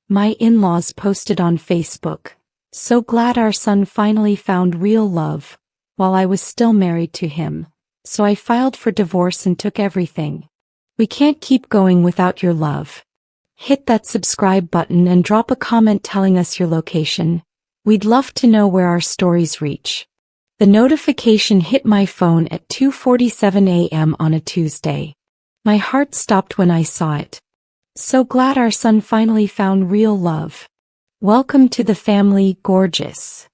My in-laws posted on Facebook, "So glad our son finally found real love," while I was still married to him, so I filed for divorce and took everything. We can't keep going without your love. Hit that subscribe button and drop a comment telling us your location. We'd love to know where our stories reach. The notification hit my phone at 2:47 a.m. on a Tuesday. My heart stopped when I saw it. "So glad our son finally found real love. Welcome to the family, gorgeous."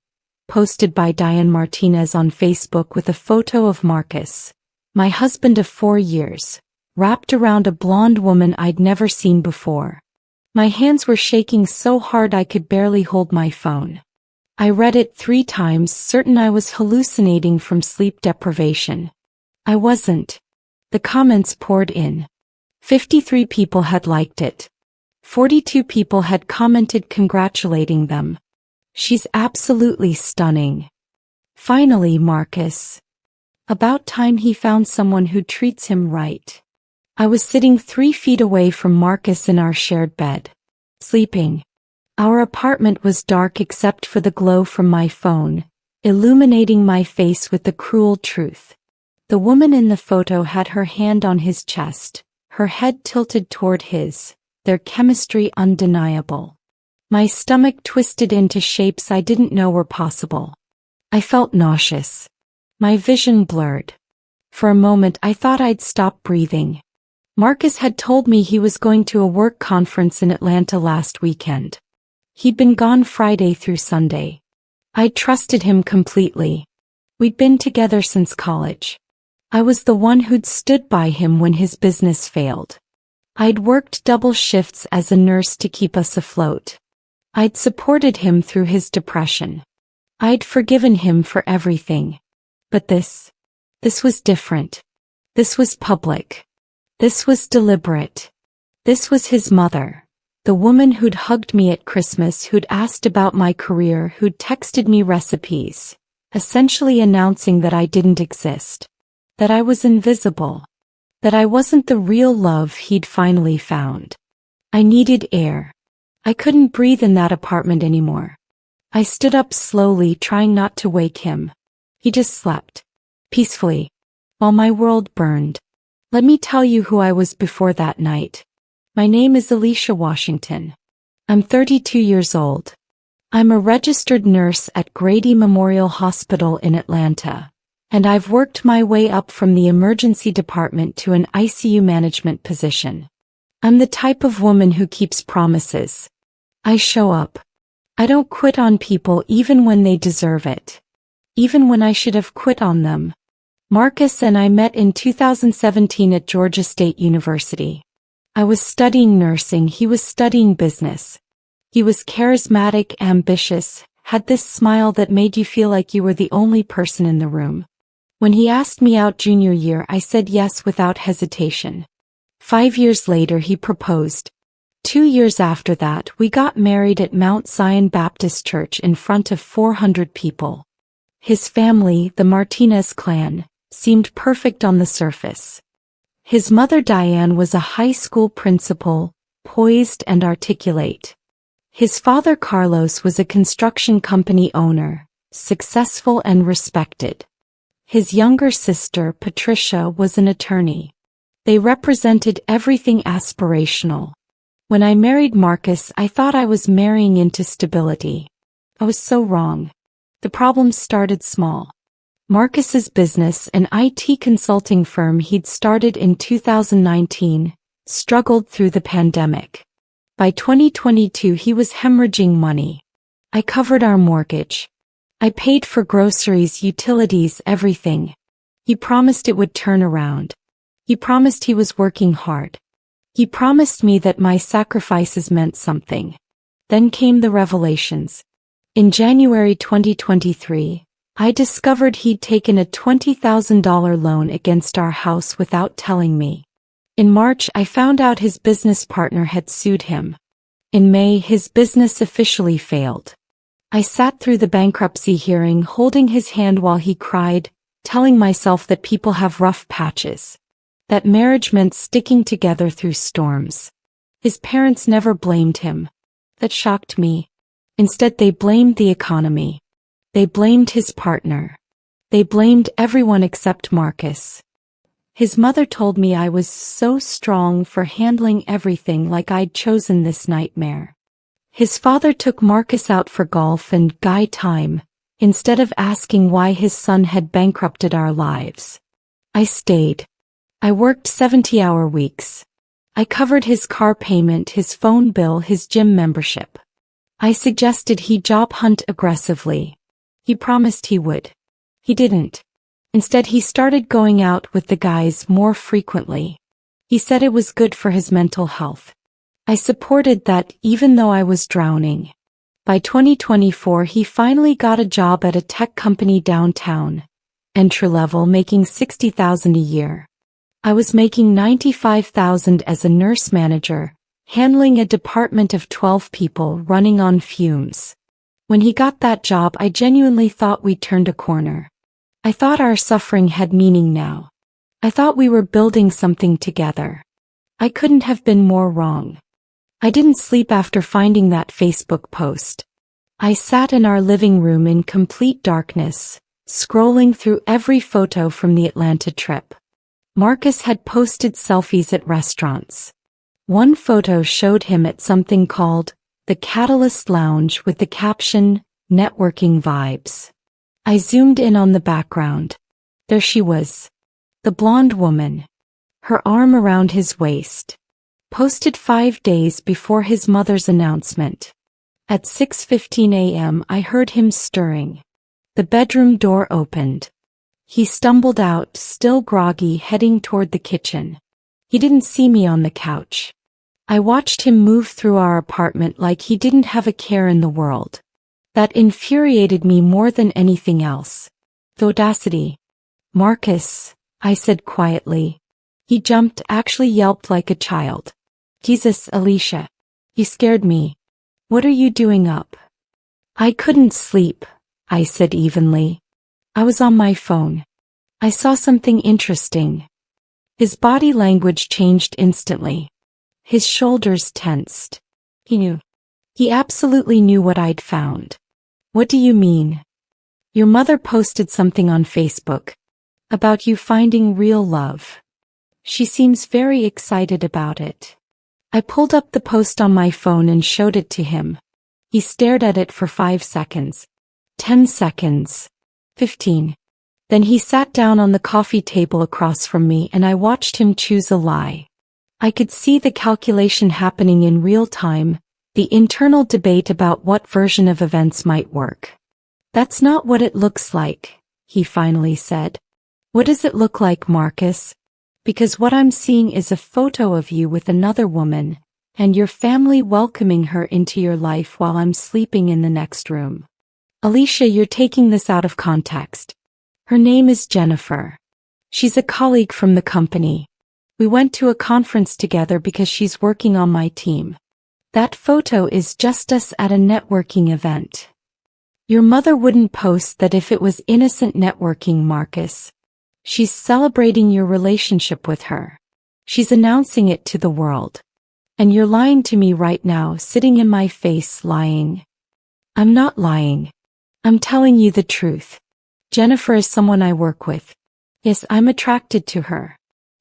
Posted by Diane Martinez on Facebook with a photo of Marcus, my husband of 4 years, wrapped around a blonde woman I'd never seen before. My hands were shaking so hard I could barely hold my phone. I read it 3 times, certain I was hallucinating from sleep deprivation. I wasn't. The comments poured in. 53 people had liked it. 42 people had commented congratulating them. "She's absolutely stunning. Finally, Marcus. About time he found someone who treats him right." I was sitting 3 feet away from Marcus in our shared bed, sleeping. Our apartment was dark except for the glow from my phone, illuminating my face with the cruel truth. The woman in the photo had her hand on his chest, her head tilted toward his, their chemistry undeniable. My stomach twisted into shapes I didn't know were possible. I felt nauseous. My vision blurred. For a moment I thought I'd stop breathing. Marcus had told me he was going to a work conference in Atlanta last weekend. He'd been gone Friday through Sunday. I'd trusted him completely. We'd been together since college. I was the one who'd stood by him when his business failed. I'd worked double shifts as a nurse to keep us afloat. I'd supported him through his depression. I'd forgiven him for everything. But this was different. This was public. This was deliberate. This was his mother. The woman who'd hugged me at Christmas, who'd asked about my career, who'd texted me recipes, essentially announcing that I didn't exist, that I was invisible, that I wasn't the real love he'd finally found. I needed air. I couldn't breathe in that apartment anymore. I stood up slowly, trying not to wake him. He just slept, peacefully, while my world burned. Let me tell you who I was before that night. My name is Alicia Washington. I'm 32 years old. I'm a registered nurse at Grady Memorial Hospital in Atlanta, and I've worked my way up from the emergency department to an ICU management position. I'm the type of woman who keeps promises. I show up. I don't quit on people even when they deserve it. Even when I should have quit on them. Marcus and I met in 2017 at Georgia State University. I was studying nursing, he was studying business. He was charismatic, ambitious, had this smile that made you feel like you were the only person in the room. When he asked me out junior year, I said yes without hesitation. 5 years later, he proposed. 2 years after that, we got married at Mount Zion Baptist Church in front of 400 people. His family, the Martinez clan, seemed perfect on the surface. His mother Diane was a high school principal, poised and articulate. His father Carlos was a construction company owner, successful and respected. His younger sister Patricia was an attorney. They represented everything aspirational. When I married Marcus, I thought I was marrying into stability. I was so wrong. The problems started small. Marcus's business, an IT consulting firm he'd started in 2019, struggled through the pandemic. By 2022 he was hemorrhaging money. I covered our mortgage. I paid for groceries, utilities, everything. He promised it would turn around. He promised he was working hard. He promised me that my sacrifices meant something. Then came the revelations. In January 2023, I discovered he'd taken a $20,000 loan against our house without telling me. In March, I found out his business partner had sued him. In May, his business officially failed. I sat through the bankruptcy hearing holding his hand while he cried, telling myself that people have rough patches. That marriage meant sticking together through storms. His parents never blamed him. That shocked me. Instead, they blamed the economy. They blamed his partner. They blamed everyone except Marcus. His mother told me I was so strong for handling everything, like I'd chosen this nightmare. His father took Marcus out for golf and guy time, instead of asking why his son had bankrupted our lives. I stayed. I worked 70-hour weeks. I covered his car payment, his phone bill, his gym membership. I suggested he job hunt aggressively. He promised he would. He didn't. Instead, he started going out with the guys more frequently. He said it was good for his mental health. I supported that, even though I was drowning. By 2024, he finally got a job at a tech company downtown, entry-level, making $60,000 a year. I was making $95,000 as a nurse manager, handling a department of 12 people running on fumes. When he got that job, I genuinely thought we'd turned a corner. I thought our suffering had meaning now. I thought we were building something together. I couldn't have been more wrong. I didn't sleep after finding that Facebook post. I sat in our living room in complete darkness, scrolling through every photo from the Atlanta trip. Marcus had posted selfies at restaurants. One photo showed him at something called the Catalyst Lounge with the caption, "Networking Vibes." I zoomed in on the background. There she was. The blonde woman. Her arm around his waist. Posted 5 days before his mother's announcement. At 6:15 a.m. I heard him stirring. The bedroom door opened. He stumbled out, still groggy, heading toward the kitchen. He didn't see me on the couch. I watched him move through our apartment like he didn't have a care in the world. That infuriated me more than anything else. The audacity. "Marcus," I said quietly. He jumped, actually yelped like a child. "Jesus, Alicia. You scared me. What are you doing up?" "I couldn't sleep," I said evenly. "I was on my phone. I saw something interesting." His body language changed instantly. His shoulders tensed. He knew. He absolutely knew what I'd found. "What do you mean?" "Your mother posted something on Facebook. About you finding real love. She seems very excited about it." I pulled up the post on my phone and showed it to him. He stared at it for 5 seconds. 10 seconds. 15. Then he sat down on the coffee table across from me and I watched him choose a lie. I could see the calculation happening in real time, the internal debate about what version of events might work. "That's not what it looks like," he finally said. "What does it look like, Marcus? Because what I'm seeing is a photo of you with another woman, and your family welcoming her into your life while I'm sleeping in the next room. Alicia, you're taking this out of context. Her name is Jennifer. She's a colleague from the company. We went to a conference together because she's working on my team. That photo is just us at a networking event. Your mother wouldn't post that if it was innocent networking, Marcus. She's celebrating your relationship with her. She's announcing it to the world. And you're lying to me right now, sitting in my face, lying." "I'm not lying. I'm telling you the truth. Jennifer is someone I work with. Yes, I'm attracted to her.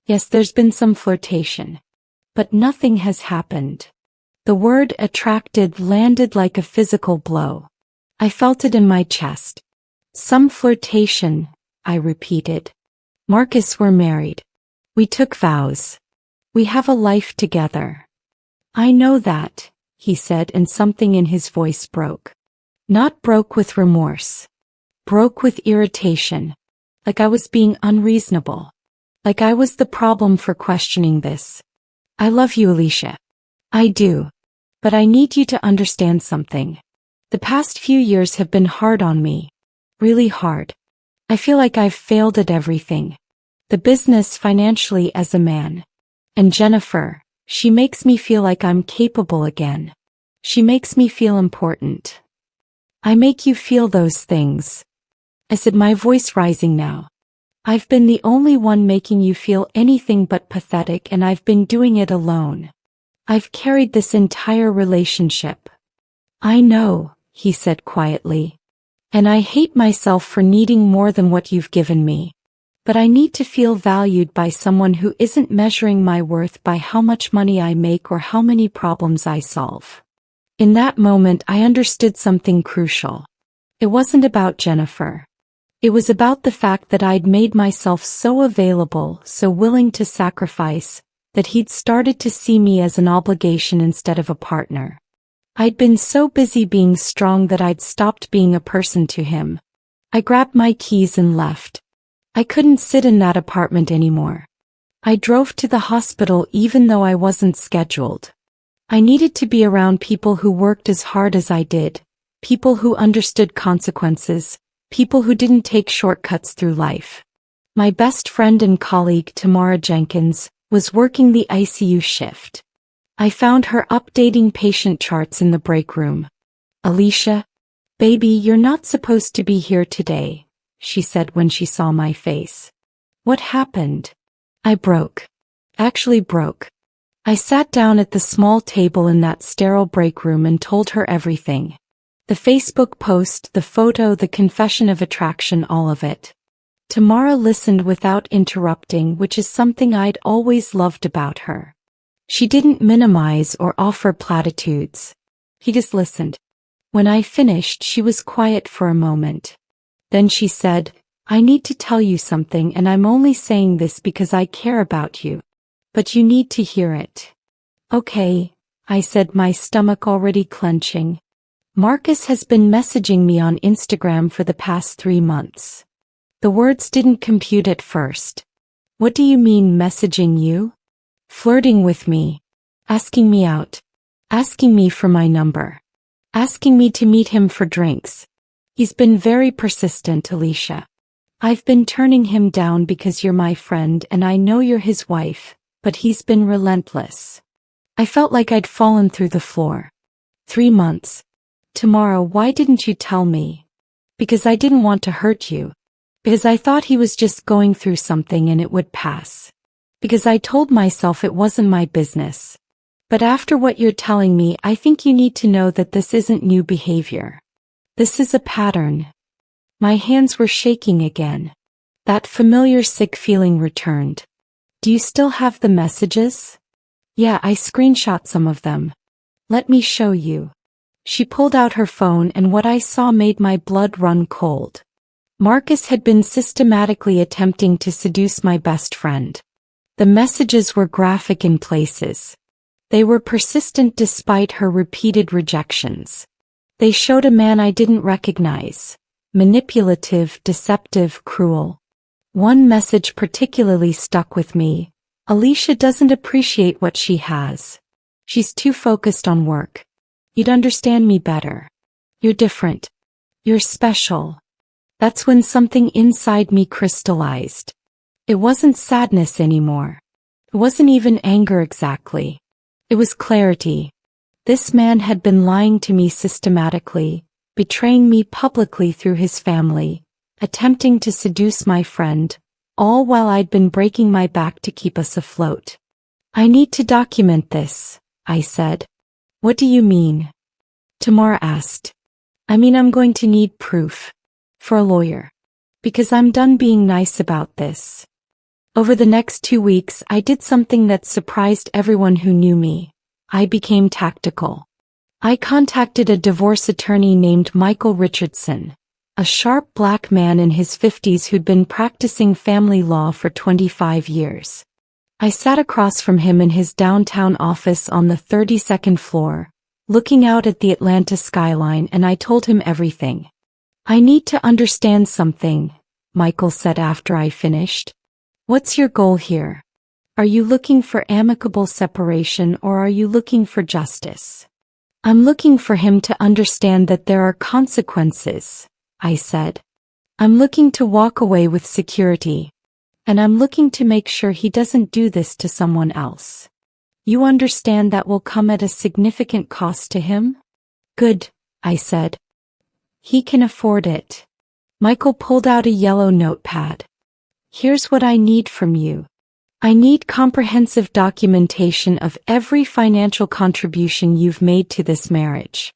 Yes, there's been some flirtation. But nothing has happened." The word attracted landed like a physical blow. I felt it in my chest. "Some flirtation," I repeated. "Marcus, we're married. We took vows. We have a life together." "I know that," he said, and something in his voice broke. Not broke with remorse. Broke with irritation. Like I was being unreasonable. Like I was the problem for questioning this. "I love you, Alicia. I do. But I need you to understand something. The past few years have been hard on me. Really hard. I feel like I've failed at everything. The business, financially, as a man. And Jennifer, she makes me feel like I'm capable again. She makes me feel important. I make you feel those things." I said, my voice rising now. "I've been the only one making you feel anything but pathetic, and I've been doing it alone. I've carried this entire relationship. I know, he said quietly. And I hate myself for needing more than what you've given me. But I need to feel valued by someone who isn't measuring my worth by how much money I make or how many problems I solve. In that moment I understood something crucial. It wasn't about Jennifer. It was about the fact that I'd made myself so available, so willing to sacrifice, that he'd started to see me as an obligation instead of a partner. I'd been so busy being strong that I'd stopped being a person to him. I grabbed my keys and left. I couldn't sit in that apartment anymore. I drove to the hospital even though I wasn't scheduled. I needed to be around people who worked as hard as I did, people who understood consequences, people who didn't take shortcuts through life. My best friend and colleague Tamara Jenkins was working the ICU shift. I found her updating patient charts in the break room. "Alicia, baby, you're not supposed to be here today," she said when she saw my face. "What happened?" I broke. Actually broke. I sat down at the small table in that sterile break room and told her everything. The Facebook post, the photo, the confession of attraction, all of it. Tamara listened without interrupting, which is something I'd always loved about her. She didn't minimize or offer platitudes. She just listened. When I finished, she was quiet for a moment. Then she said, "I need to tell you something, and I'm only saying this because I care about you. But you need to hear it." "Okay," I said, my stomach already clenching. "Marcus has been messaging me on Instagram for the past 3 months." The words didn't compute at first. "What do you mean messaging you?" "Flirting with me. Asking me out. Asking me for my number. Asking me to meet him for drinks. He's been very persistent, Alicia. I've been turning him down because you're my friend and I know you're his wife, but he's been relentless." I felt like I'd fallen through the floor. 3 months. "Tamara, why didn't you tell me?" "Because I didn't want to hurt you. Because I thought he was just going through something and it would pass. Because I told myself it wasn't my business. But after what you're telling me, I think you need to know that this isn't new behavior. This is a pattern." My hands were shaking again. That familiar sick feeling returned. "Do you still have the messages?" "Yeah, I screenshot some of them." "Let me show you." She pulled out her phone and what I saw made my blood run cold. Marcus had been systematically attempting to seduce my best friend. The messages were graphic in places. They were persistent despite her repeated rejections. They showed a man I didn't recognize. Manipulative, deceptive, cruel. One message particularly stuck with me. "Alicia doesn't appreciate what she has. She's too focused on work. You'd understand me better. You're different. You're special." That's when something inside me crystallized. It wasn't sadness anymore. It wasn't even anger exactly. It was clarity. This man had been lying to me systematically, betraying me publicly through his family, attempting to seduce my friend, all while I'd been breaking my back to keep us afloat. "I need to document this," I said. "What do you mean?" Tamara asked. "I mean, I'm going to need proof. For a lawyer. Because I'm done being nice about this." Over the next 2 weeks, I did something that surprised everyone who knew me. I became tactical. I contacted a divorce attorney named Michael Richardson, a sharp black man in his 50s who'd been practicing family law for 25 years. I sat across from him in his downtown office on the 32nd floor, looking out at the Atlanta skyline, and I told him everything. "I need to understand something," Michael said after I finished. "What's your goal here? Are you looking for amicable separation or are you looking for justice?" "I'm looking for him to understand that there are consequences," I said. "I'm looking to walk away with security. And I'm looking to make sure he doesn't do this to someone else. You understand that will come at a significant cost to him?" "Good," I said. "He can afford it." Michael pulled out a yellow notepad. "Here's what I need from you. I need comprehensive documentation of every financial contribution you've made to this marriage.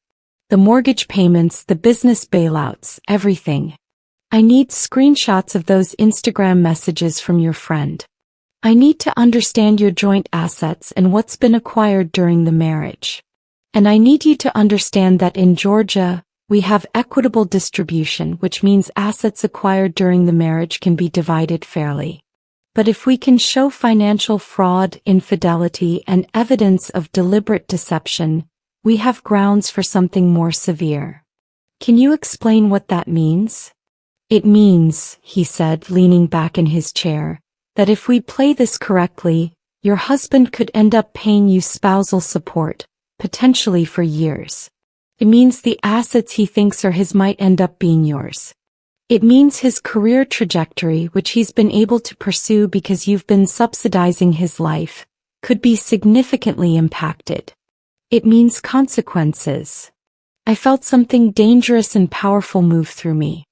The mortgage payments, the business bailouts, everything. I need screenshots of those Instagram messages from your friend. I need to understand your joint assets and what's been acquired during the marriage. And I need you to understand that in Georgia, we have equitable distribution, which means assets acquired during the marriage can be divided fairly. But if we can show financial fraud, infidelity, and evidence of deliberate deception, we have grounds for something more severe. Can you explain what that means? It means, he said, leaning back in his chair, that if we play this correctly, your husband could end up paying you spousal support, potentially for years. It means the assets he thinks are his might end up being yours. It means his career trajectory, which he's been able to pursue because you've been subsidizing his life, could be significantly impacted. It means consequences. I felt something dangerous and powerful move through me.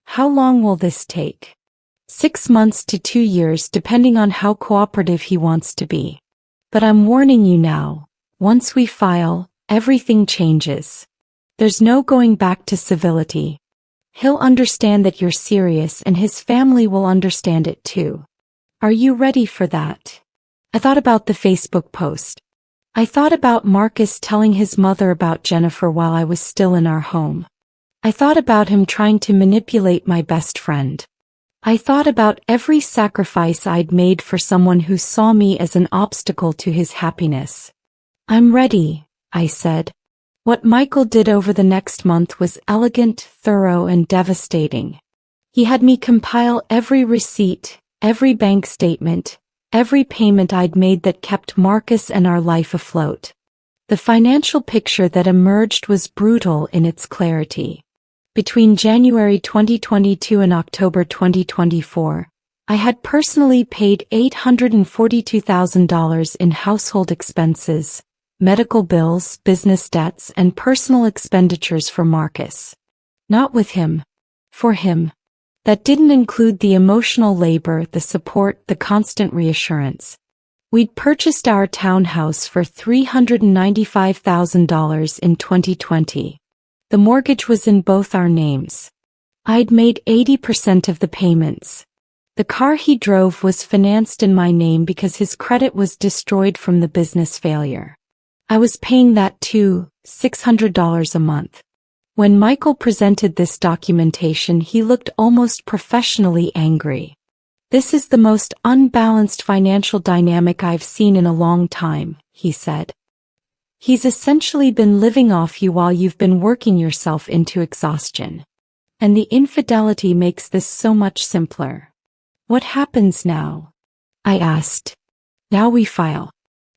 How long will this take? 6 months to 2 years, depending on how cooperative he wants to be. But I'm warning you now, once we file, everything changes. There's no going back to civility. He'll understand that you're serious and his family will understand it too. Are you ready for that? I thought about the Facebook post. I thought about Marcus telling his mother about Jennifer while I was still in our home. I thought about him trying to manipulate my best friend. I thought about every sacrifice I'd made for someone who saw me as an obstacle to his happiness. I'm ready, I said. What Michael did over the next month was elegant, thorough, and devastating. He had me compile every receipt, every bank statement, every payment I'd made that kept Marcus and our life afloat. The financial picture that emerged was brutal in its clarity. Between January 2022 and October 2024, I had personally paid $842,000 in household expenses, medical bills, business debts, and personal expenditures for Marcus. Not with him. For him. That didn't include the emotional labor, the support, the constant reassurance. We'd purchased our townhouse for $395,000 in 2020. The mortgage was in both our names. I'd made 80% of the payments. The car he drove was financed in my name because his credit was destroyed from the business failure. I was paying that too, $600 a month. When Michael presented this documentation, he looked almost professionally angry. This is the most unbalanced financial dynamic I've seen in a long time, he said. He's essentially been living off you while you've been working yourself into exhaustion. And the infidelity makes this so much simpler. What happens now? I asked. Now we file.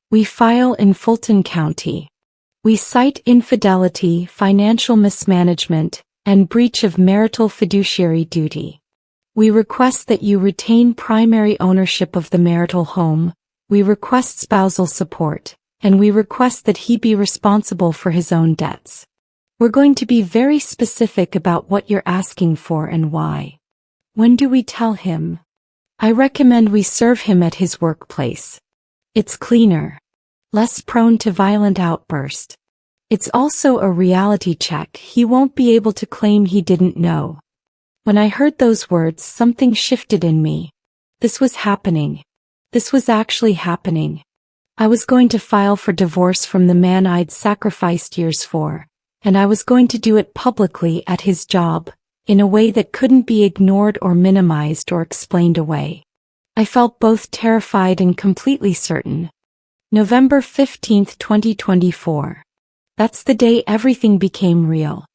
We file in Fulton County. We cite infidelity, financial mismanagement, and breach of marital fiduciary duty. We request that you retain primary ownership of the marital home, we request spousal support, and we request that he be responsible for his own debts. We're going to be very specific about what you're asking for and why. When do we tell him? I recommend we serve him at his workplace. It's cleaner. Less prone to violent outburst. It's also a reality check. He won't be able to claim he didn't know. When I heard those words, something shifted in me. This was happening. This was actually happening. I was going to file for divorce from the man I'd sacrificed years for, and I was going to do it publicly at his job, in a way that couldn't be ignored or minimized or explained away. I felt both terrified and completely certain. November 15, 2024. That's the day everything became real.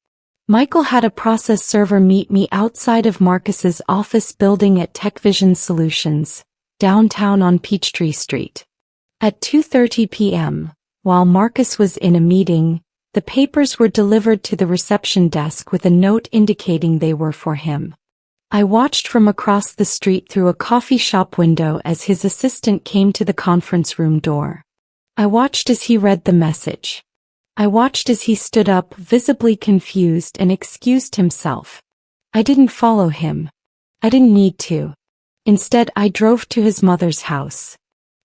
Michael had a process server meet me outside of Marcus's office building at TechVision Solutions, downtown on Peachtree Street. At 2:30 p.m., while Marcus was in a meeting, the papers were delivered to the reception desk with a note indicating they were for him. I watched from across the street through a coffee shop window as his assistant came to the conference room door. I watched as he read the message. I watched as he stood up, visibly confused, and excused himself. I didn't follow him. I didn't need to. Instead, I drove to his mother's house.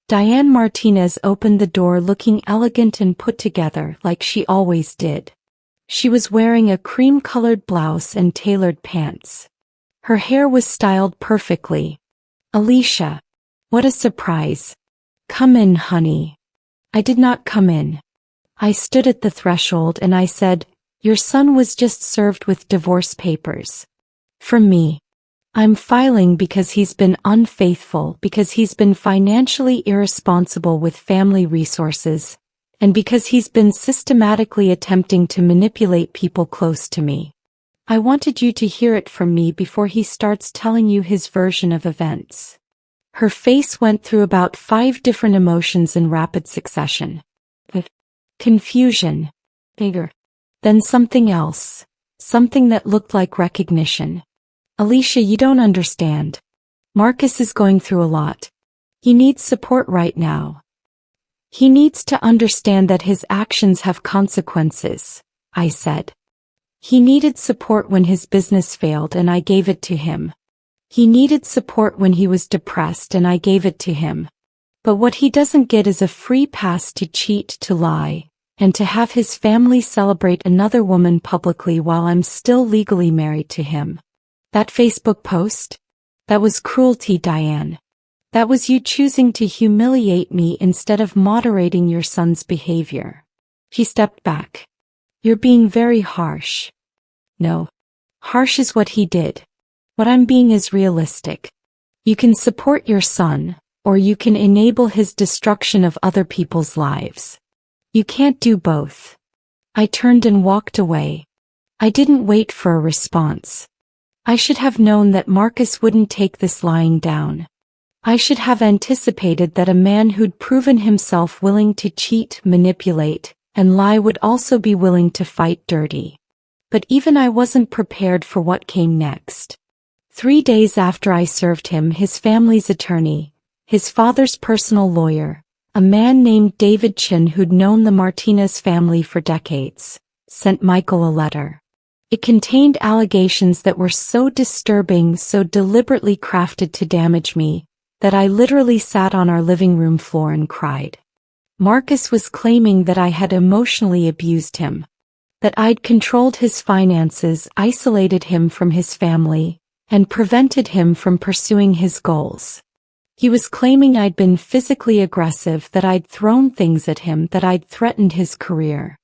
Diane Martinez opened the door looking elegant and put together like she always did. She was wearing a cream-colored blouse and tailored pants. Her hair was styled perfectly. "Alicia. What a surprise. Come in, honey." I did not come in. I stood at the threshold and I said, "Your son was just served with divorce papers. From me. I'm filing because he's been unfaithful, because he's been financially irresponsible with family resources, and because he's been systematically attempting to manipulate people close to me. I wanted you to hear it from me before he starts telling you his version of events." Her face went through about 5 different emotions in rapid succession. Confusion. Anger. Then something else. Something that looked like recognition. "Alicia, you don't understand. Marcus is going through a lot. He needs support right now. He needs to understand that his actions have consequences," I said. "He needed support when his business failed and I gave it to him. He needed support when he was depressed and I gave it to him. But what he doesn't get is a free pass to cheat, to lie, and to have his family celebrate another woman publicly while I'm still legally married to him. That Facebook post? That was cruelty, Diane. That was you choosing to humiliate me instead of moderating your son's behavior." She stepped back. "You're being very harsh." "No. Harsh is what he did. What I'm being is realistic. You can support your son, or you can enable his destruction of other people's lives. You can't do both." I turned and walked away. I didn't wait for a response. I should have known that Marcus wouldn't take this lying down. I should have anticipated that a man who'd proven himself willing to cheat, manipulate, and lie would also be willing to fight dirty. But even I wasn't prepared for what came next. 3 days after I served him, his family's attorney, his father's personal lawyer, a man named David Chin who'd known the Martinez family for decades, sent Michael a letter. It contained allegations that were so disturbing, so deliberately crafted to damage me, that I literally sat on our living room floor and cried. Marcus was claiming that I had emotionally abused him, that I'd controlled his finances, isolated him from his family, and prevented him from pursuing his goals. He was claiming I'd been physically aggressive, that I'd thrown things at him, that I'd threatened his career.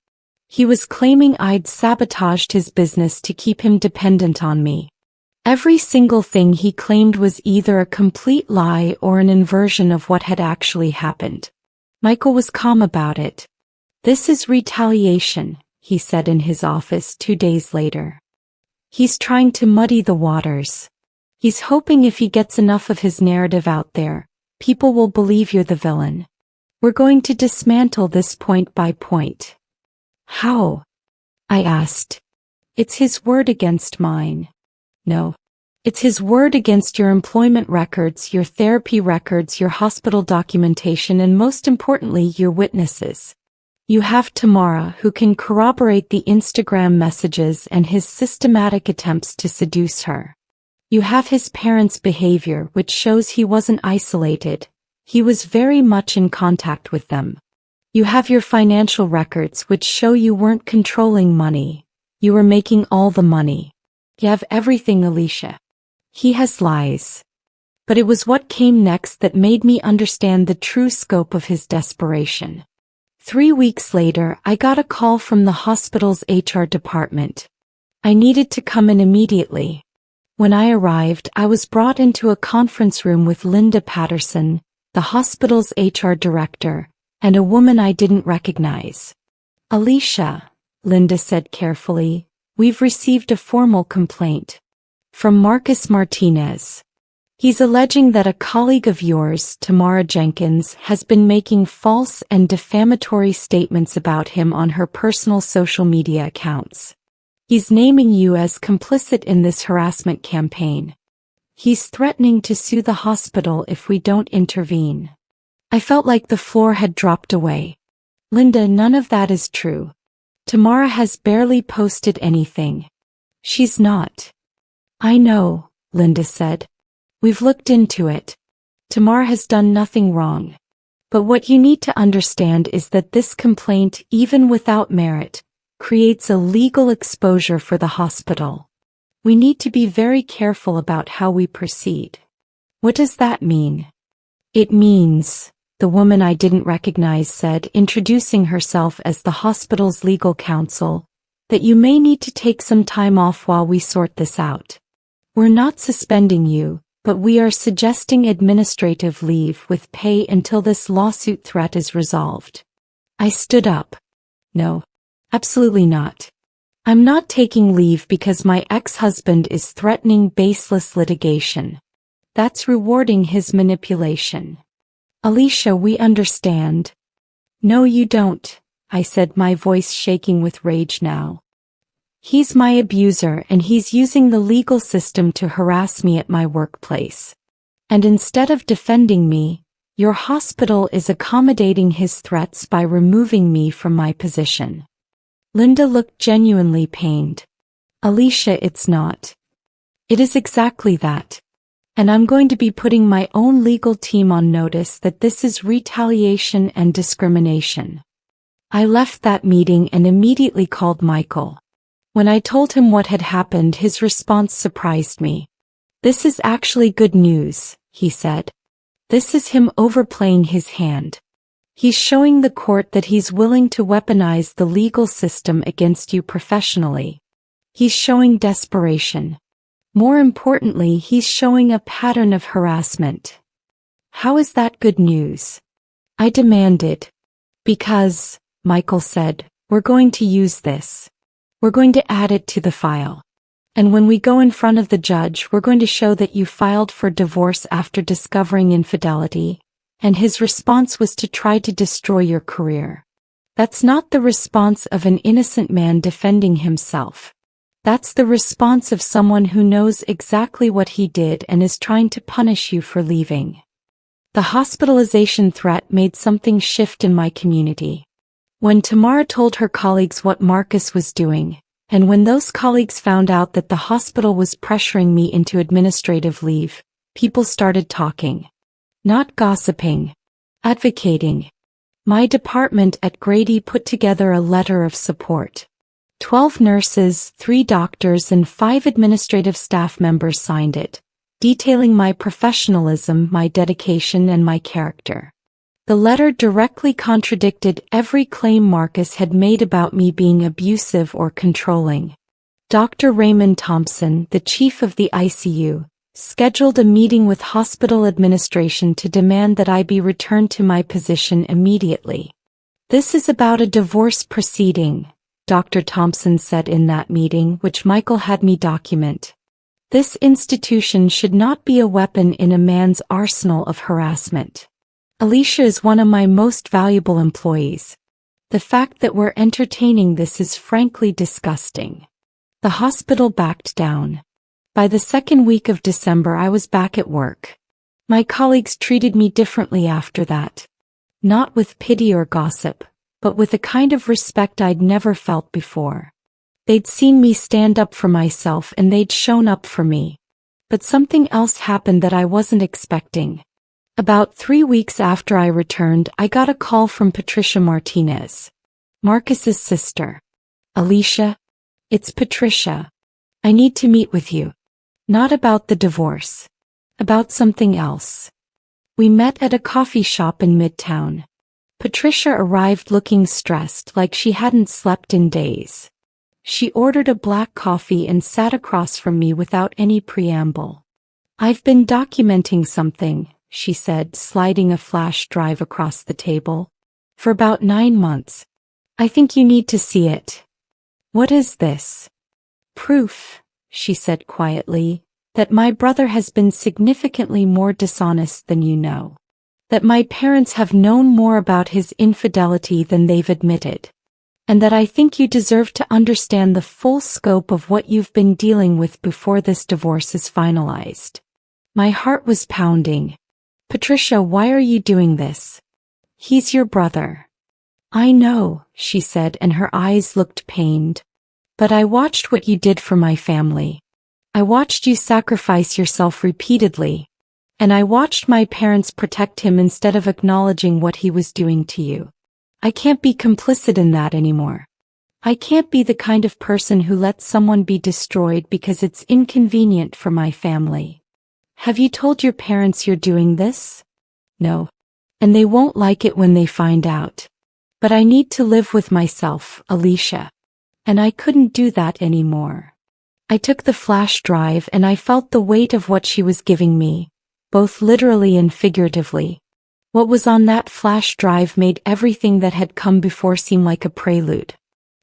He was claiming I'd sabotaged his business to keep him dependent on me. Every single thing he claimed was either a complete lie or an inversion of what had actually happened. Michael was calm about it. "This is retaliation," he said in his office 2 days later. "He's trying to muddy the waters. He's hoping if he gets enough of his narrative out there, people will believe you're the villain. We're going to dismantle this point by point." "How?" I asked. "It's his word against mine." "No. It's his word against your employment records, your therapy records, your hospital documentation, and most importantly, your witnesses. You have Tamara, who can corroborate the Instagram messages and his systematic attempts to seduce her. You have his parents' behavior, which shows he wasn't isolated. He was very much in contact with them. You have your financial records, which show you weren't controlling money. You were making all the money. You have everything, Alicia. He has lies." But it was what came next that made me understand the true scope of his desperation. 3 weeks later, I got a call from the hospital's HR department. I needed to come in immediately. When I arrived, I was brought into a conference room with Linda Patterson, the hospital's HR director, and a woman I didn't recognize. "Alicia," Linda said carefully, "we've received a formal complaint from Marcus Martinez. He's alleging that a colleague of yours, Tamara Jenkins, has been making false and defamatory statements about him on her personal social media accounts. He's naming you as complicit in this harassment campaign. He's threatening to sue the hospital if we don't intervene." I felt like the floor had dropped away. "Linda, none of that is true. Tamara has barely posted anything. She's not." "I know," Linda said. "We've looked into it. Tamara has done nothing wrong. But what you need to understand is that this complaint, even without merit, creates a legal exposure for the hospital. We need to be very careful about how we proceed. What does that mean? It means, the woman I didn't recognize said, introducing herself as the hospital's legal counsel, that you may need to take some time off while we sort this out. We're not suspending you, but we are suggesting administrative leave with pay until this lawsuit threat is resolved. I stood up. No, absolutely not. I'm not taking leave because my ex-husband is threatening baseless litigation. That's rewarding his manipulation. Alicia, we understand. No, you don't, I said, my voice shaking with rage now. He's my abuser and he's using the legal system to harass me at my workplace. And instead of defending me, your hospital is accommodating his threats by removing me from my position. Linda looked genuinely pained. Alicia, it's not. It is exactly that. And I'm going to be putting my own legal team on notice that this is retaliation and discrimination. I left that meeting and immediately called Michael. When I told him what had happened, his response surprised me. This is actually good news, he said. This is him overplaying his hand. He's showing the court that he's willing to weaponize the legal system against you professionally. He's showing desperation. More importantly, he's showing a pattern of harassment. How is that good news? I demanded. Because, Michael said, we're going to use this. We're going to add it to the file. And when we go in front of the judge, we're going to show that you filed for divorce after discovering infidelity, and his response was to try to destroy your career. That's not the response of an innocent man defending himself. That's the response of someone who knows exactly what he did and is trying to punish you for leaving. The hospitalization threat made something shift in my community. When Tamara told her colleagues what Marcus was doing, and when those colleagues found out that the hospital was pressuring me into administrative leave, people started talking. Not gossiping. Advocating. My department at Grady put together a letter of support. 12 nurses, 3 doctors and 5 administrative staff members signed it, detailing my professionalism, my dedication and my character. The letter directly contradicted every claim Marcus had made about me being abusive or controlling. Dr. Raymond Thompson, the chief of the ICU, scheduled a meeting with hospital administration to demand that I be returned to my position immediately. This is about a divorce proceeding, Dr. Thompson said in that meeting, which Michael had me document. This institution should not be a weapon in a man's arsenal of harassment. Alicia is one of my most valuable employees. The fact that we're entertaining this is frankly disgusting. The hospital backed down. By the second week of December, I was back at work. My colleagues treated me differently after that. Not with pity or gossip, but with a kind of respect I'd never felt before. They'd seen me stand up for myself and they'd shown up for me. But something else happened that I wasn't expecting. About 3 weeks after I returned, I got a call from Patricia Martinez, Marcus's sister. Alicia, it's Patricia. I need to meet with you. Not about the divorce. About something else. We met at a coffee shop in Midtown. Patricia arrived looking stressed, like she hadn't slept in days. She ordered a black coffee and sat across from me without any preamble. I've been documenting something, she said, sliding a flash drive across the table. For about 9 months. I think you need to see it. What is this? Proof, she said quietly, that my brother has been significantly more dishonest than you know. That my parents have known more about his infidelity than they've admitted. And that I think you deserve to understand the full scope of what you've been dealing with before this divorce is finalized. My heart was pounding. Patricia, why are you doing this? He's your brother. I know, she said, and her eyes looked pained. But I watched what you did for my family. I watched you sacrifice yourself repeatedly. And I watched my parents protect him instead of acknowledging what he was doing to you. I can't be complicit in that anymore. I can't be the kind of person who lets someone be destroyed because it's inconvenient for my family. Have you told your parents you're doing this? No. And they won't like it when they find out. But I need to live with myself, Alicia. And I couldn't do that anymore. I took the flash drive and I felt the weight of what she was giving me, both literally and figuratively. What was on that flash drive made everything that had come before seem like a prelude.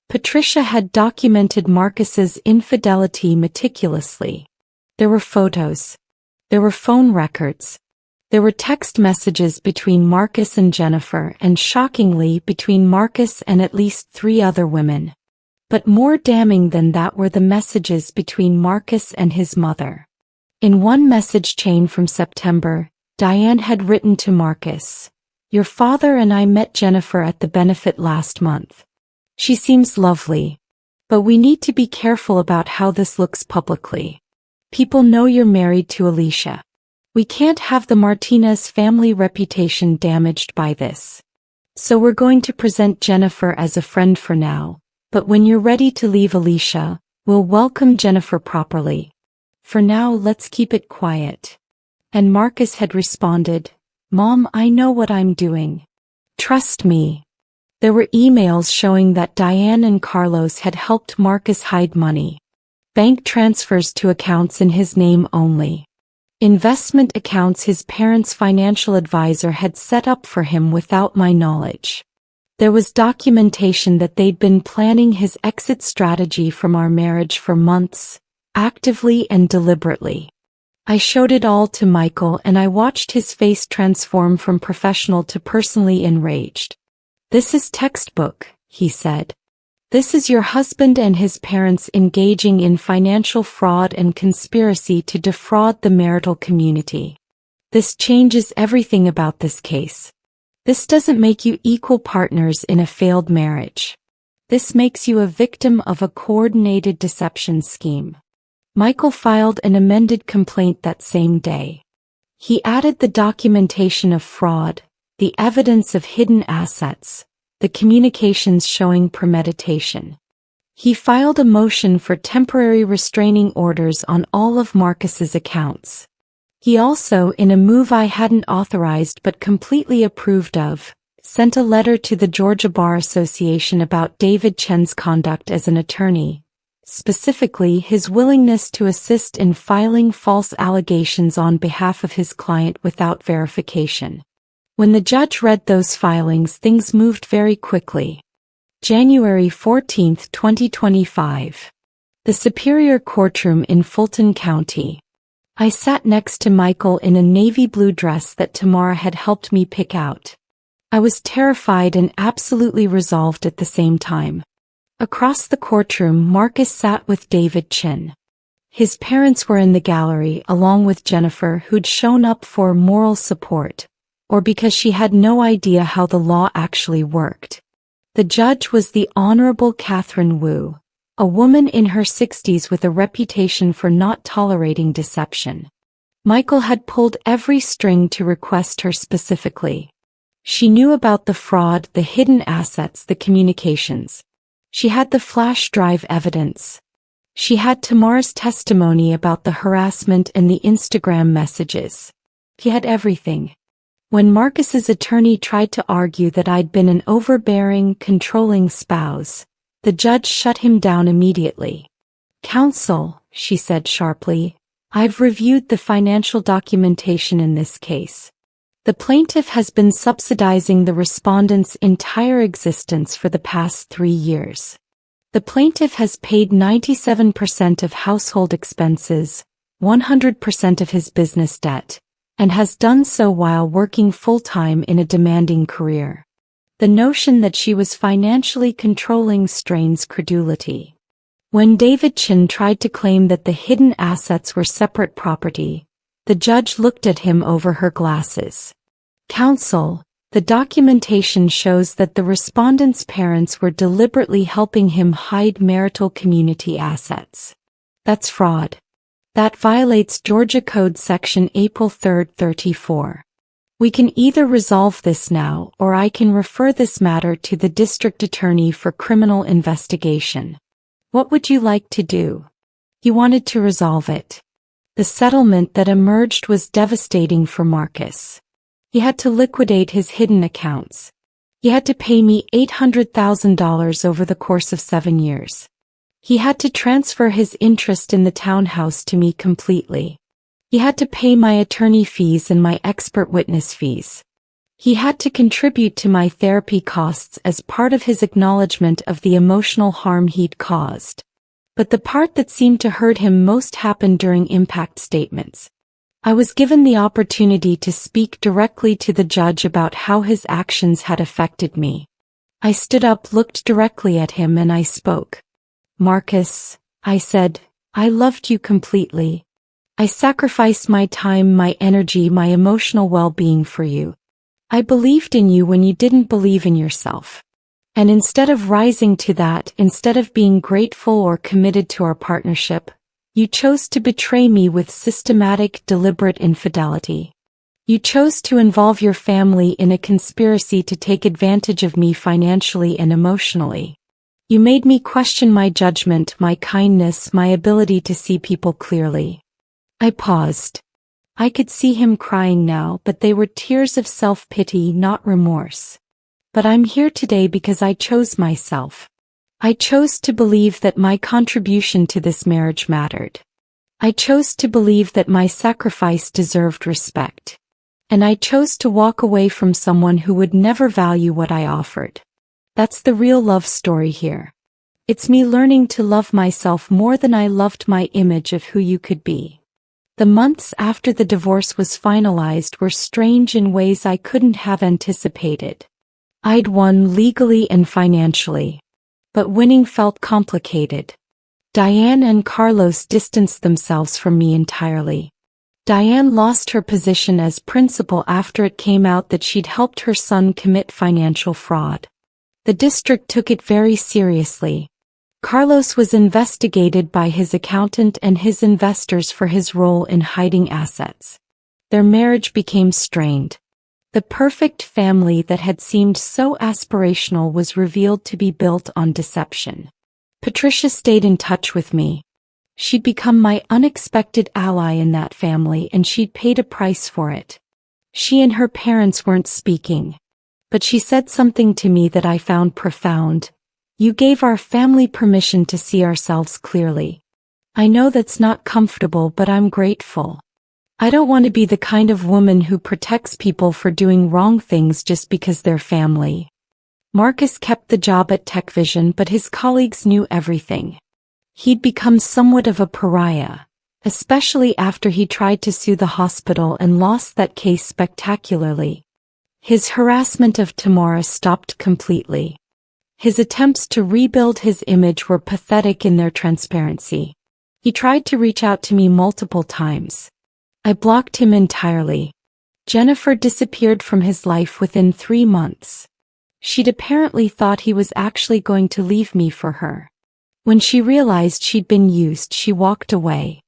Patricia had documented Marcus's infidelity meticulously. There were photos. There were phone records. There were text messages between Marcus and Jennifer and, shockingly, between Marcus and at least 3 other women. But more damning than that were the messages between Marcus and his mother. In one message chain from September, Diane had written to Marcus, "Your father and I met Jennifer at the benefit last month. She seems lovely. But we need to be careful about how this looks publicly. People know you're married to Alicia. We can't have the Martinez family reputation damaged by this. So we're going to present Jennifer as a friend for now, but when you're ready to leave Alicia, we'll welcome Jennifer properly. For now, let's keep it quiet." And Marcus had responded, "Mom, I know what I'm doing. Trust me." There were emails showing that Diane and Carlos had helped Marcus hide money. Bank transfers to accounts in his name only. Investment accounts his parents' financial advisor had set up for him without my knowledge. There was documentation that they'd been planning his exit strategy from our marriage for months, actively and deliberately. I showed it all to Michael and I watched his face transform from professional to personally enraged. "This is textbook," he said. "This is your husband and his parents engaging in financial fraud and conspiracy to defraud the marital community. This changes everything about this case. This doesn't make you equal partners in a failed marriage. This makes you a victim of a coordinated deception scheme." Michael filed an amended complaint that same day. He added the documentation of fraud, the evidence of hidden assets, the communications showing premeditation. He filed a motion for temporary restraining orders on all of Marcus's accounts. He also, in a move I hadn't authorized but completely approved of, sent a letter to the Georgia Bar Association about David Chen's conduct as an attorney, specifically his willingness to assist in filing false allegations on behalf of his client without verification. When the judge read those filings, things moved very quickly. January 14, 2025. The Superior Courtroom in Fulton County. I sat next to Michael in a navy blue dress that Tamara had helped me pick out. I was terrified and absolutely resolved at the same time. Across the courtroom, Marcus sat with David Chen. His parents were in the gallery along with Jennifer, who'd shown up for moral support, or because she had no idea how the law actually worked. The judge was the Honorable Catherine Wu, a woman in her 60s with a reputation for not tolerating deception. Michael had pulled every string to request her specifically. She knew about the fraud, the hidden assets, the communications. She had the flash drive evidence. She had Tamara's testimony about the harassment and the Instagram messages. She had everything. When Marcus's attorney tried to argue that I'd been an overbearing, controlling spouse, the judge shut him down immediately. "Counsel," she said sharply, "I've reviewed the financial documentation in this case. The plaintiff has been subsidizing the respondent's entire existence for the past 3 years. The plaintiff has paid 97% of household expenses, 100% of his business debt, and has done so while working full-time in a demanding career. The notion that she was financially controlling strains credulity." When David Chen tried to claim that the hidden assets were separate property, the judge looked at him over her glasses. "Counsel, the documentation shows that the respondent's parents were deliberately helping him hide marital community assets. That's fraud. That violates Georgia Code Section April 3, 34. We can either resolve this now or I can refer this matter to the district attorney for criminal investigation. What would you like to do? He wanted to resolve it. The settlement that emerged was devastating for Marcus. He had to liquidate his hidden accounts. He had to pay me $800,000 over the course of 7 years. He had to transfer his interest in the townhouse to me completely. He had to pay my attorney fees and my expert witness fees. He had to contribute to my therapy costs as part of his acknowledgement of the emotional harm he'd caused. But the part that seemed to hurt him most happened during impact statements. I was given the opportunity to speak directly to the judge about how his actions had affected me. I stood up, looked directly at him, and I spoke. Marcus, I said, I loved you completely. I sacrificed my time, my energy, my emotional well-being for you. I believed in you when you didn't believe in yourself. And instead of rising to that, instead of being grateful or committed to our partnership, you chose to betray me with systematic, deliberate infidelity. You chose to involve your family in a conspiracy to take advantage of me financially and emotionally. You made me question my judgment, my kindness, my ability to see people clearly. I paused. I could see him crying now, but they were tears of self-pity, not remorse. But I'm here today because I chose myself. I chose to believe that my contribution to this marriage mattered. I chose to believe that my sacrifice deserved respect. And I chose to walk away from someone who would never value what I offered. That's the real love story here. It's me learning to love myself more than I loved my image of who you could be. The months after the divorce was finalized were strange in ways I couldn't have anticipated. I'd won legally and financially. But winning felt complicated. Diane and Carlos distanced themselves from me entirely. Diane lost her position as principal after it came out that she'd helped her son commit financial fraud. The district took it very seriously. Carlos was investigated by his accountant and his investors for his role in hiding assets. Their marriage became strained. The perfect family that had seemed so aspirational was revealed to be built on deception. Patricia stayed in touch with me. She'd become my unexpected ally in that family, and she'd paid a price for it. She and her parents weren't speaking. But she said something to me that I found profound. You gave our family permission to see ourselves clearly. I know that's not comfortable, but I'm grateful. I don't want to be the kind of woman who protects people for doing wrong things just because they're family. Marcus kept the job at TechVision, but his colleagues knew everything. He'd become somewhat of a pariah, especially after he tried to sue the hospital and lost that case spectacularly. His harassment of Tamara stopped completely. His attempts to rebuild his image were pathetic in their transparency. He tried to reach out to me multiple times. I blocked him entirely. Jennifer disappeared from his life within 3 months. She'd apparently thought he was actually going to leave me for her. When she realized she'd been used, she walked away.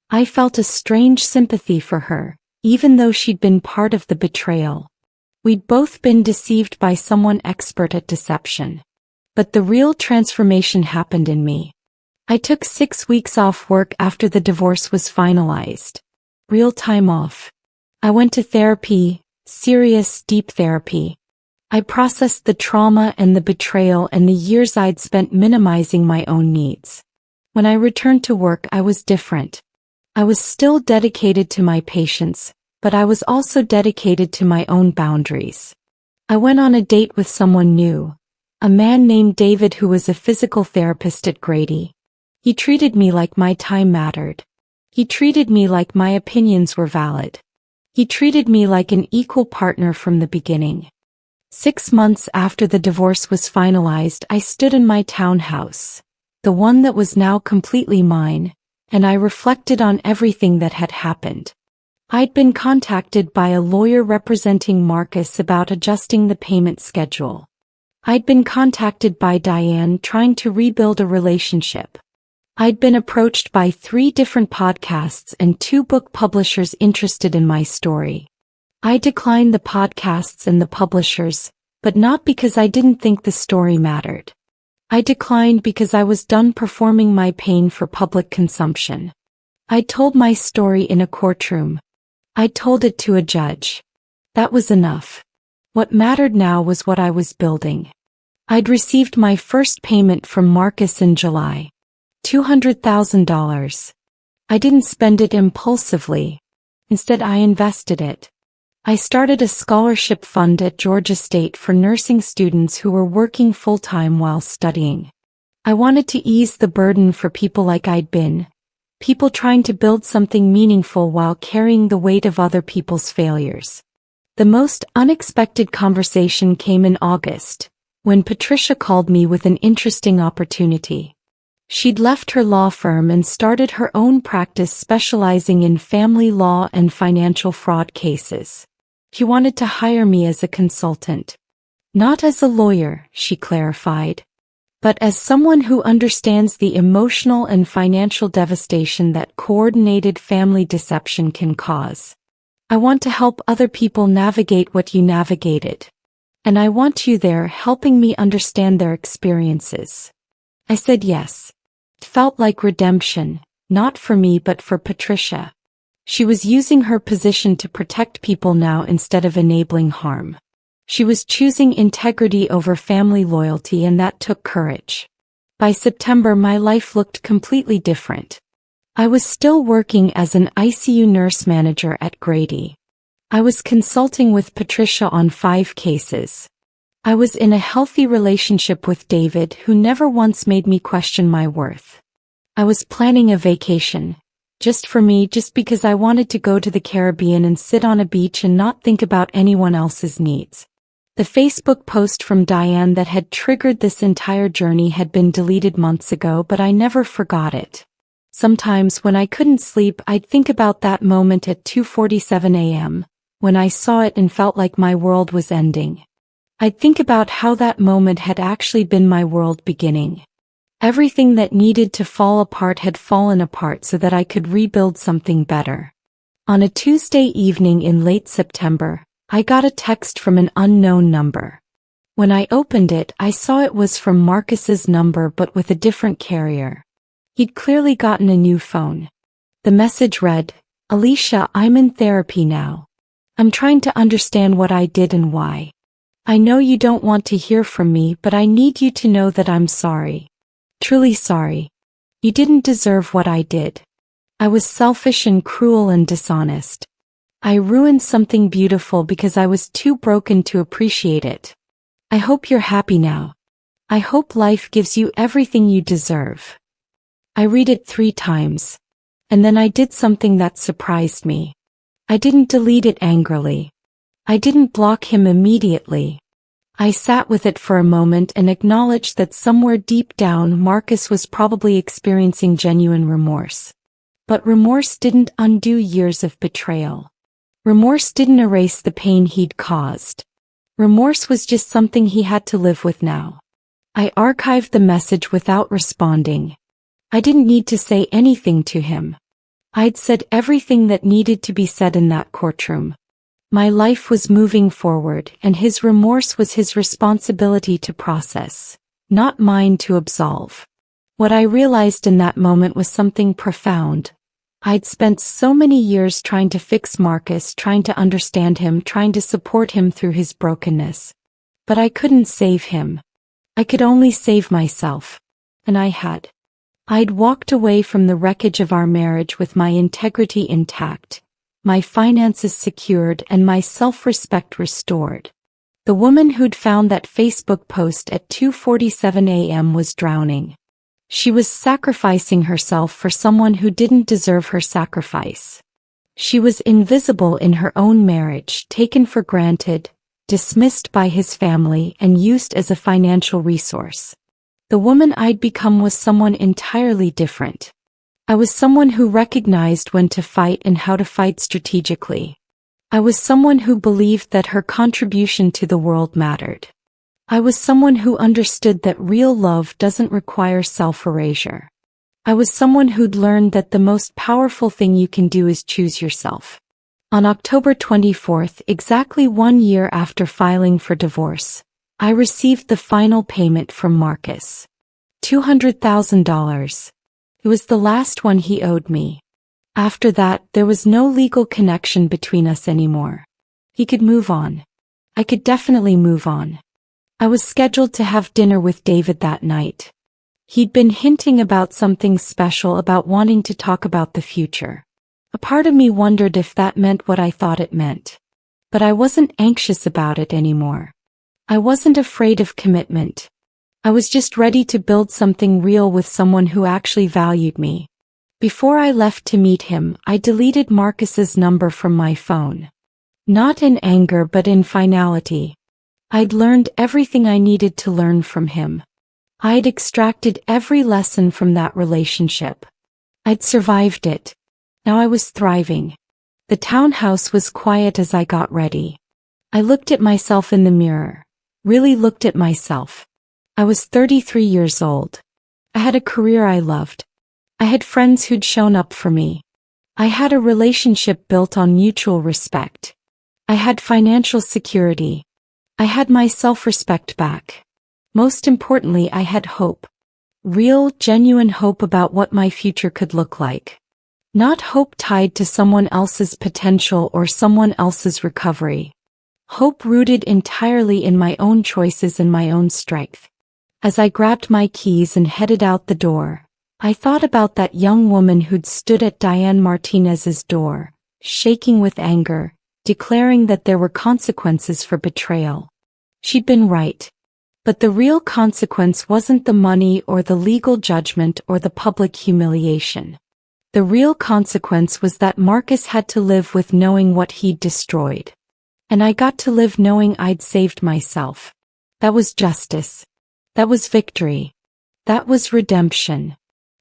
I felt a strange sympathy for her, even though she'd been part of the betrayal. We'd both been deceived by someone expert at deception. But the real transformation happened in me. I took 6 weeks off work after the divorce was finalized. Real time off. I went to therapy, serious, deep therapy. I processed the trauma and the betrayal and the years I'd spent minimizing my own needs. When I returned to work, I was different. I was still dedicated to my patients, but I was also dedicated to my own boundaries. I went on a date with someone new, a man named David who was a physical therapist at Grady. He treated me like my time mattered. He treated me like my opinions were valid. He treated me like an equal partner from the beginning. 6 months after the divorce was finalized, I stood in my townhouse, the one that was now completely mine, and I reflected on everything that had happened. I'd been contacted by a lawyer representing Marcus about adjusting the payment schedule. I'd been contacted by Diane trying to rebuild a relationship. I'd been approached by 3 different podcasts and 2 book publishers interested in my story. I declined the podcasts and the publishers, but not because I didn't think the story mattered. I declined because I was done performing my pain for public consumption. I told my story in a courtroom. I told it to a judge. That was enough. What mattered now was what I was building. I'd received my first payment from Marcus in July. $200,000. I didn't spend it impulsively. Instead, I invested it. I started a scholarship fund at Georgia State for nursing students who were working full-time while studying. I wanted to ease the burden for people like I'd been, people trying to build something meaningful while carrying the weight of other people's failures. The most unexpected conversation came in August, when Patricia called me with an interesting opportunity. She'd left her law firm and started her own practice specializing in family law and financial fraud cases. She wanted to hire me as a consultant. Not as a lawyer, she clarified, but as someone who understands the emotional and financial devastation that coordinated family deception can cause. I want to help other people navigate what you navigated. And I want you there helping me understand their experiences. I said yes. It felt like redemption, not for me but for Patricia. She was using her position to protect people now instead of enabling harm. She was choosing integrity over family loyalty, and that took courage. By September, my life looked completely different. I was still working as an ICU nurse manager at Grady. I was consulting with Patricia on 5 cases. I was in a healthy relationship with David, who never once made me question my worth. I was planning a vacation. Just for me, just because I wanted to go to the Caribbean and sit on a beach and not think about anyone else's needs. The Facebook post from Diane that had triggered this entire journey had been deleted months ago, but I never forgot it. Sometimes when I couldn't sleep, I'd think about that moment at 2:47 a.m., when I saw it and felt like my world was ending. I'd think about how that moment had actually been my world beginning. Everything that needed to fall apart had fallen apart so that I could rebuild something better. On a Tuesday evening in late September, I got a text from an unknown number. When I opened it, I saw it was from Marcus's number but with a different carrier. He'd clearly gotten a new phone. The message read, "Alicia, I'm in therapy now. I'm trying to understand what I did and why. I know you don't want to hear from me, but I need you to know that I'm sorry. Truly sorry. You didn't deserve what I did. I was selfish and cruel and dishonest. I ruined something beautiful because I was too broken to appreciate it. I hope you're happy now. I hope life gives you everything you deserve." I read it 3 times. And then I did something that surprised me. I didn't delete it angrily. I didn't block him immediately. I sat with it for a moment and acknowledged that somewhere deep down Marcus was probably experiencing genuine remorse. But remorse didn't undo years of betrayal. Remorse didn't erase the pain he'd caused. Remorse was just something he had to live with now. I archived the message without responding. I didn't need to say anything to him. I'd said everything that needed to be said in that courtroom. My life was moving forward, and his remorse was his responsibility to process, not mine to absolve. What I realized in that moment was something profound. I'd spent so many years trying to fix Marcus, trying to understand him, trying to support him through his brokenness. But I couldn't save him. I could only save myself. And I had. I'd walked away from the wreckage of our marriage with my integrity intact, my finances secured, and my self-respect restored. The woman who'd found that Facebook post at 2:47 a.m. was drowning. She was sacrificing herself for someone who didn't deserve her sacrifice. She was invisible in her own marriage, taken for granted, dismissed by his family, and used as a financial resource. The woman I'd become was someone entirely different. I was someone who recognized when to fight and how to fight strategically. I was someone who believed that her contribution to the world mattered. I was someone who understood that real love doesn't require self-erasure. I was someone who'd learned that the most powerful thing you can do is choose yourself. On October 24th, exactly 1 year after filing for divorce, I received the final payment from Marcus. $200,000. It was the last one he owed me. After that, there was no legal connection between us anymore. He could move on. I could definitely move on. I was scheduled to have dinner with David that night. He'd been hinting about something special, about wanting to talk about the future. A part of me wondered if that meant what I thought it meant. But I wasn't anxious about it anymore. I wasn't afraid of commitment. I was just ready to build something real with someone who actually valued me. Before I left to meet him, I deleted Marcus's number from my phone. Not in anger but in finality. I'd learned everything I needed to learn from him. I'd extracted every lesson from that relationship. I'd survived it. Now I was thriving. The townhouse was quiet as I got ready. I looked at myself in the mirror. Really looked at myself. I was 33 years old. I had a career I loved. I had friends who'd shown up for me. I had a relationship built on mutual respect. I had financial security. I had my self-respect back. Most importantly, I had hope. Real, genuine hope about what my future could look like. Not hope tied to someone else's potential or someone else's recovery. Hope rooted entirely in my own choices and my own strength. As I grabbed my keys and headed out the door, I thought about that young woman who'd stood at Diane Martinez's door, shaking with anger, declaring that there were consequences for betrayal. She'd been right. But the real consequence wasn't the money or the legal judgment or the public humiliation. The real consequence was that Marcus had to live with knowing what he'd destroyed. And I got to live knowing I'd saved myself. That was justice. That was victory. That was redemption.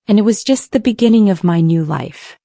And it was just the beginning of my new life.